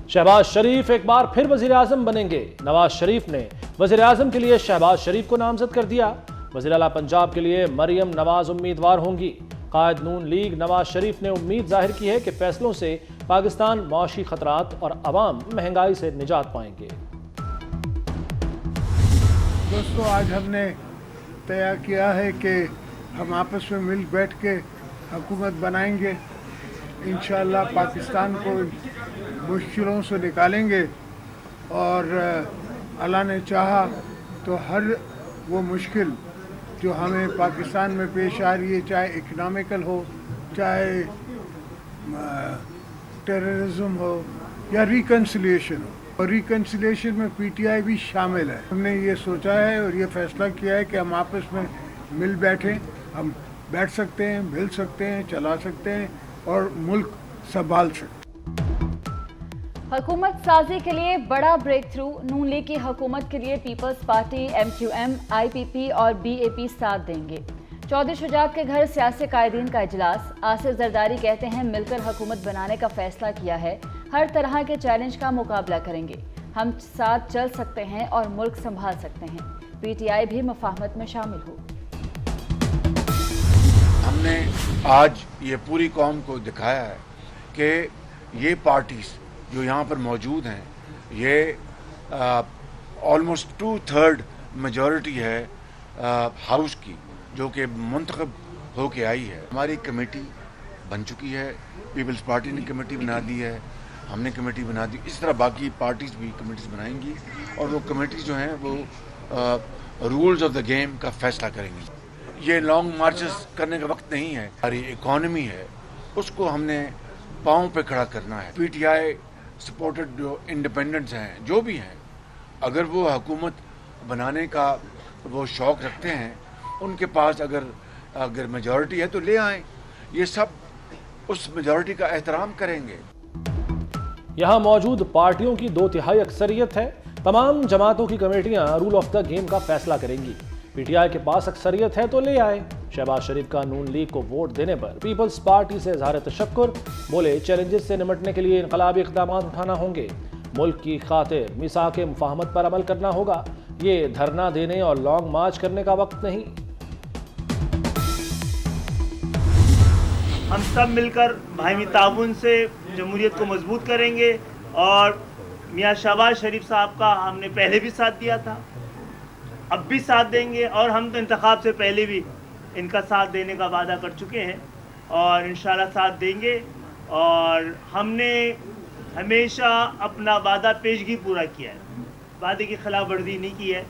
शहबाज शरीफ एक बार फिर वजीर आजम बनेंगे। नवाज शरीफ ने वजीर आजम के लिए शहबाज शरीफ को नामजद कर दिया। वजीर आला पंजाब के लिए मरियम नवाज उम्मीदवार होंगी। कायद नून लीग नवाज शरीफ ने उम्मीद जाहिर की है कि फैसलों से पाकिस्तान मौशी खतरात और अवाम महंगाई से निजात पाएंगे। दोस्तों, आज हमने तय किया है कि हम आपस में मिल बैठ के हुकूमत बनाएंगे। इंशाअल्लाह पाकिस्तान को मुश्किलों से निकालेंगे और अल्लाह ने चाहा तो हर वो मुश्किल जो हमें पाकिस्तान में पेश आ रही है, चाहे इकनॉमिकल हो, चाहे टेररिज्म हो या रिकन्सिलिएशन हो, और रिकन्सिलिएशन में पीटीआई भी शामिल है। हमने ये सोचा है और ये फैसला किया है कि हम आपस में मिल बैठें। हम बैठ सकते हैं, मिल सकते हैं, चला सकते हैं और मुल्क संभाल सकते हैं। हुकूमत साजी के लिए बड़ा ब्रेक थ्रू। नून लीग की हुकूमत के लिए पीपल्स पार्टी, MQM, IPP और BAP साथ देंगे। चौधरी शुजात के घर सियासी कायदीन का इजलास। आसिफ जरदारी कहते हैं मिलकर हुकूमत बनाने का फैसला किया है, हर तरह के चैलेंज का मुकाबला करेंगे, हम साथ चल सकते हैं और मुल्क संभाल सकते हैं। PTI भी मुफाहमत में शामिल हो। हमने आज ये पूरी कौम को दिखाया है कि ये पार्टीज जो यहाँ पर मौजूद हैं, ये ऑलमोस्ट 2/3 मेजॉरिटी है हाउस की, जो कि मुंतखब होके आई है। हमारी कमेटी बन चुकी है, पीपल्स पार्टी ने कमेटी बना दी है, हमने कमेटी बना दी। इस तरह बाकी पार्टीज भी कमेटीज बनाएंगी और वो कमेटीज जो हैं वो रूल्स ऑफ द गेम का फैसला करेंगी। ये लॉन्ग मार्चेस करने का वक्त नहीं है। हमारी इकॉनमी है, उसको हमने पाँव पे खड़ा करना है। PTI सपोर्टेड जो इंडिपेंडेंट्स हैं, जो भी हैं, अगर वो हुकूमत बनाने का वो शौक़ रखते हैं, उनके पास अगर मेजॉरिटी है तो ले आएं। ये सब उस मेजॉरिटी का एहतराम करेंगे। यहाँ मौजूद पार्टियों की 2/3 अक्सरियत है। तमाम जमातों की कमेटियां रूल ऑफ द गेम का फैसला करेंगी। PTI के पास अक्सरियत है तो ले आए। शहबाज शरीफ का नून लीग को वोट देने पर पीपल्स पार्टी से इजहार तशक्कुर। बोले चैलेंजेस से निमटने के लिए इनकलाबी इक़दाम उठाना होंगे, मुल्क की खातिर मिसाक मुफाहमत पर अमल करना होगा। ये धरना देने और लॉन्ग मार्च करने का वक्त नहीं। हम सब मिलकर बाहमी ताउन से जमहूरियत को मजबूत करेंगे और मियाँ शहबाज शरीफ साहब का हमने पहले भी साथ दिया था, अब भी साथ देंगे और हम तो इंतखाब से पहले भी इनका साथ देने का वादा कर चुके हैं और इंशाल्लाह साथ देंगे। और हमने हमेशा अपना वादा पेशगी पूरा किया है, वादे की खिलाफ वर्जी नहीं की है।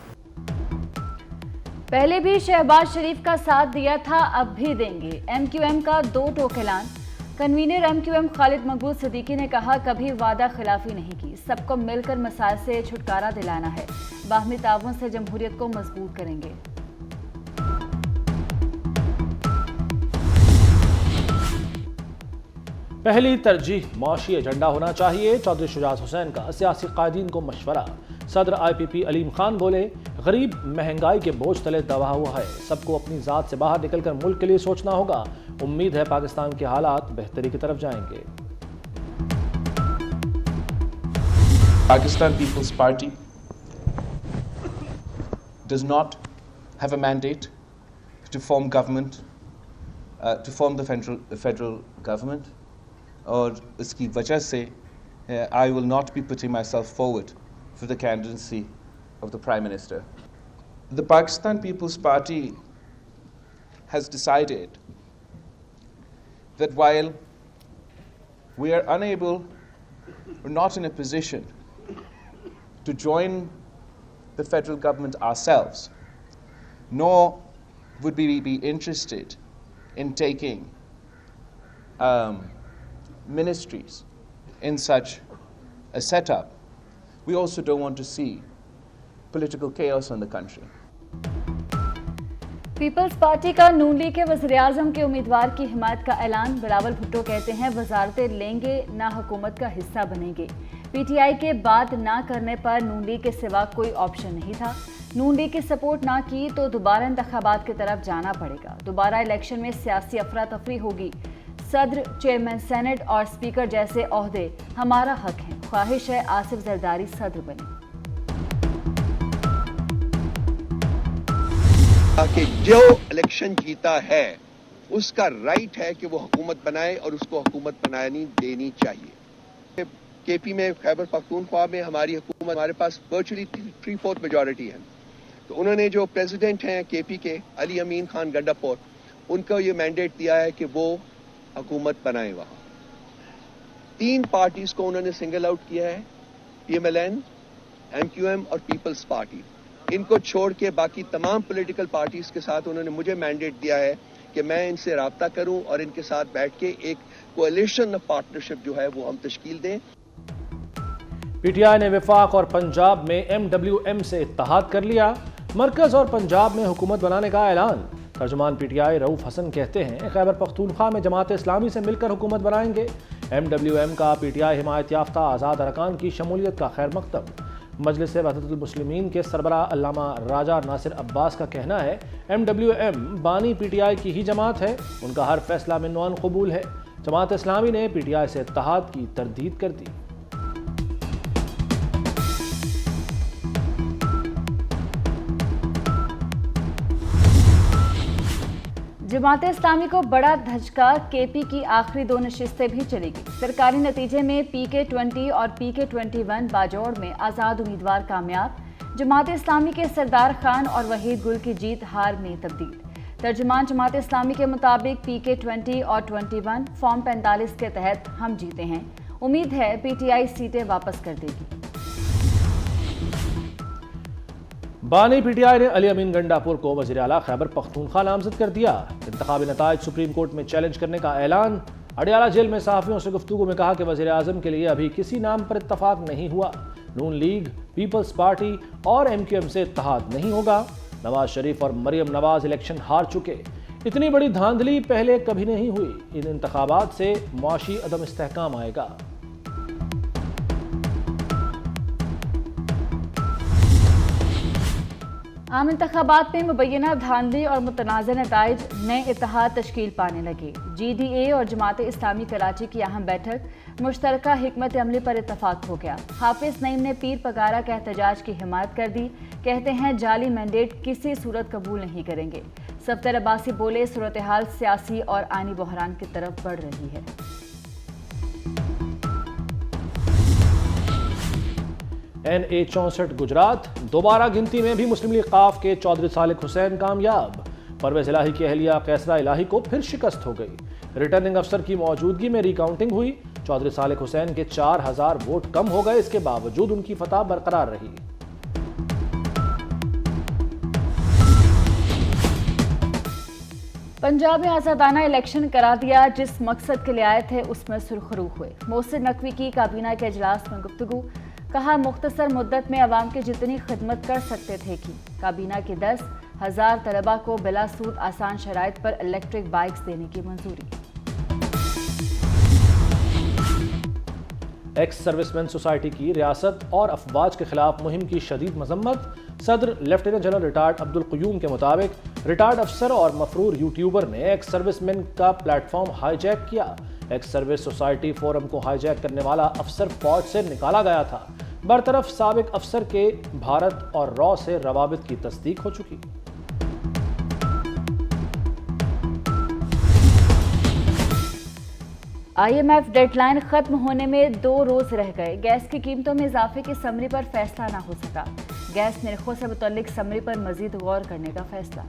पहले भी शहबाज शरीफ का साथ दिया था, अब भी देंगे। MQM का 2 टोक ऐलान। कन्वीनर MQM खालिद मकबूल सिद्दीकी ने कहा कभी वादा खिलाफी नहीं की, सबको मिलकर मसाइल से छुटकारा दिलाना है, बाहमी ताउन से जमहूरियत को मजबूत करेंगे। पहली तरजीह मौशी एजेंडा होना चाहिए। चौधरी शुजात हुसैन का सियासी कायदीन को मशवरा। सदर IPP अलीम खान बोले गरीब महंगाई के बोझ तले दबा हुआ है, सबको अपनी ज़ात से बाहर निकलकर मुल्क के लिए सोचना होगा। उम्मीद है पाकिस्तान के हालात बेहतरी की तरफ जाएंगे। Pakistan People's Party does not have a mandate to form government, to form the federal government, और इसकी वजह से I will not be putting myself forward for the candidacy of the Prime Minister. The Pakistan People's Party has decided that while we are unable or not in a position to join the federal government ourselves, nor would we be interested in taking ministries in such a setup, we also don't want to see political chaos in the country. Peoples Party का Noon league के वज़ीर आज़म के उम्मीदवार की हिमायत का ऐलान। बिलावल भुट्टो कहते हैं वजारतें लेंगे, ना हुकूमत का हिस्सा बनेंगे। PTI के बात ना करने पर नून लीग के सिवा कोई ऑप्शन नहीं था। नून लीग की सपोर्ट ना की तो दोबारा इंतखाबात की तरफ जाना पड़ेगा। दोबारा इलेक्शन में सियासी अफरा तफरी होगी। सदर, चेयरमैन सेनेट और स्पीकर जैसे ओहदे हमारा हक हैं। ख्वाहिश है आसिफ जरदारी सदर बने। कि जो इलेक्शन जीता है उसका राइट है कि वो हुकूमत बनाए और उसको हुकूमत बनानी देनी चाहिए। केपी में, खैबर पख्तूनख्वा में हमारी हुकूमत, हमारे पास वर्चुअली 3/4 मेजॉरिटी है। तो उन्होंने जो प्रेसिडेंट हैं केपी के, अली अमीन खान गंडापुर, उनको ये मैंडेट दिया है कि वो हुकूमत बनाए। वहाँ 3 पार्टीज को उन्होंने सिंगल आउट किया है, PMLN, MQM और पीपल्स पार्टी। इनको छोड़ के बाकी तमाम पॉलिटिकल पार्टीज के साथ उन्होंने मुझे मैंडेट दिया है कि मैं इनसे राब्ता करूं और इनके साथ बैठ के एक कोएलिशन ऑफ पार्टनरशिप जो है वो हम तश्कील दें। पीटीआई ने वफाक और पंजाब में MWM से इत्तेहाद कर लिया। मरकज और पंजाब में हुकूमत बनाने का ऐलान। तर्जुमान पीटीआई रऊफ हसन कहते हैं खैबर पख्तूनख्वा में जमात इस्लामी से मिलकर हुकूमत बनाएंगे। MWM का पीटीआई हिमायत याफ्ता आज़ाद अरकान की शमूलियत का खैर मकदम। मजलिस वहदतुल मुस्लिमीन के सरबराह अल्लामा राजा नासिर अब्बास का कहना है MWM बानी पीटीआई की ही जमात है, उनका हर फैसला मिन्वान कबूल है। जमात इस्लामी ने पीटीआई से इत्तेहाद की तरदीद कर दी। जमात इस्लामी को बड़ा धचका, केपी की आखिरी 2 नशिस्तें भी चलेगी। सरकारी नतीजे में PK20 और PK21 बाजौड़ में आज़ाद उम्मीदवार कामयाब। जमात इस्लामी के सरदार खान और वहीद गुल की जीत हार में तब्दील। तर्जुमान जमात इस्लामी के मुताबिक PK20 और 21 फॉर्म 45 के तहत हम जीते हैं। उम्मीद है पीटीआई सीटें वापस कर देगी। बानी पीटीआई ने अली अमीन गंडापुर को वज़ीर आला खैबर पख्तूनख्वा नामजद कर दिया। इंतखाबी नताइज सुप्रीम कोर्ट में चैलेंज करने का ऐलान। अडियाला जेल में सहाफ़ियों से गुफ्तगू में कहा कि वज़ीर आज़म के लिए अभी किसी नाम पर इत्तफाक नहीं हुआ। नून लीग, पीपल्स पार्टी और MQM से इत्तेहाद नहीं होगा। नवाज शरीफ और मरियम नवाज इलेक्शन हार चुके। इतनी बड़ी धांधली पहले कभी नहीं हुई। इन इंतखाबात से मुआशी अदम इस्तेहकाम आएगा। आम इंतखाबात में मुबैना धांधली और मुतनाज़ नताइज नए इत्तेहाद तश्कील पाने लगे। GDA और जमात इस्लामी कराची की अहम बैठक मुश्तरका हिकमत अमली पर इत्तफाक हो गया। हाफिज नईम ने पीर पगारा के एहतजाज की हिमायत कर दी। कहते हैं जाली मैंडेट किसी सूरत कबूल नहीं करेंगे। सफ्दर अब्बासी बोले सूरत हाल सियासी और आइनी बहरान की तरफ बढ़ रही है। NA 64 गुजरात दोबारा गिनती में भी मुस्लिम लीग काफ के चौधरी सालिक हुसैन कामयाब। परवेज इलाही की अहलिया कैसरा इलाही को फिर शिकस्त हो गई। रिटर्निंग अफसर की मौजूदगी में रिकाउंटिंग हुई। चौधरी सालिक हुसैन के 4000 वोट कम हो गए। इसके बावजूद उनकी फतह बरकरार रही। पंजाब में आज़ादाना इलेक्शन करा दिया। जिस मकसद के लिए आए थे उसमें सुरखरू हुए। मोहसिन नकवी की काबीना के इजलास में गुफ्तगू। कहा मुख्तसर मुद्दत में अवाम की जितनी खिदमत कर सकते थे की। काबीना के 10,000 तलबा को बिला सूद आसान शराइत पर इलेक्ट्रिक बाइक्स देने की मंजूरी। एक्स सर्विसमैन सोसाइटी की रियासत और अफवाज के खिलाफ मुहिम की शदीद मजम्मत। सदर lieutenant general retired Abdul Qayyum के मुताबिक रिटायर्ड अफसर और मफरूर यूट्यूबर ने एक्स सर्विसमैन का प्लेटफॉर्म हाईजैक किया। एक्स सर्विस सोसाइटी फोरम को हाईजैक करने वाला अफसर फौज से निकाला गया था। बरतरफ साबिक अफसर के भारत और रॉ से रवाबित की तस्दीक हो चुकी। IMF डेडलाइन खत्म होने में 2 रोज रह गए। गैस की कीमतों में इजाफे की समरी पर फैसला ना हो सका। गैस निर्खों से मुतल्लिक समरी पर मजीद गौर करने का फैसला।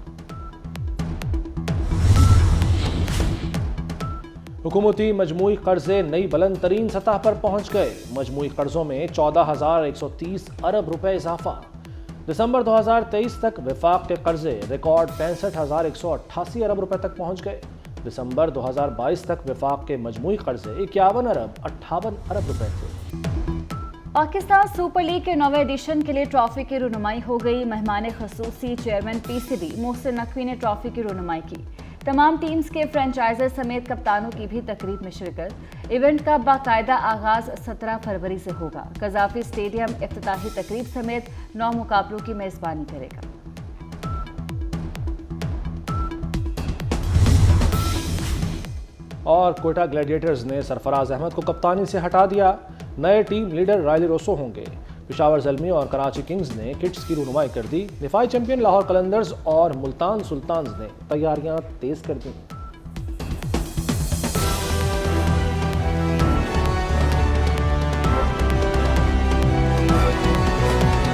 हुकूमती मजमूई कर्जे नई बुलंद तरीन सतह पर पहुंच गए। मजमूई कर्जों में 14,130 अरब रुपए इजाफा। दिसंबर 2023 तक वफाक के कर्जे रिकॉर्ड 65,188 अरब रुपए तक पहुंच गए। दिसंबर 2022 तक वफाक के मजमूई कर्जे 51 अरब 58 अरब रुपए थे। पाकिस्तान सुपर लीग के 9वें एडिशन के लिए ट्रॉफी की रुनुमाई हो गई। मेहमान खसूसी चेयरमैन PCB मोहसिन नकवी ने ट्रॉफी की रुनुमाई की। तमाम टीम्स के फ्रेंचाइजर समेत कप्तानों की भी तकरीब में शिरकत। इवेंट का बाकायदा आगाज 17 फरवरी से होगा। कजाफी स्टेडियम इफ्तिताही तकरीब समेत 9 मुकाबलों की मेजबानी करेगा। और कोयटा ग्लैडिएटर्स ने सरफराज अहमद को कप्तानी से हटा दिया। نئے ٹیم لیڈر رائلی روسو ہوں گے۔ پشاور زلمی اور کراچی کنگز نے کٹس کی رونمائی کر دی۔ دفاعی چیمپئن لاہور قلندرز اور ملتان سلطانز نے تیاریاں تیز کر دیں۔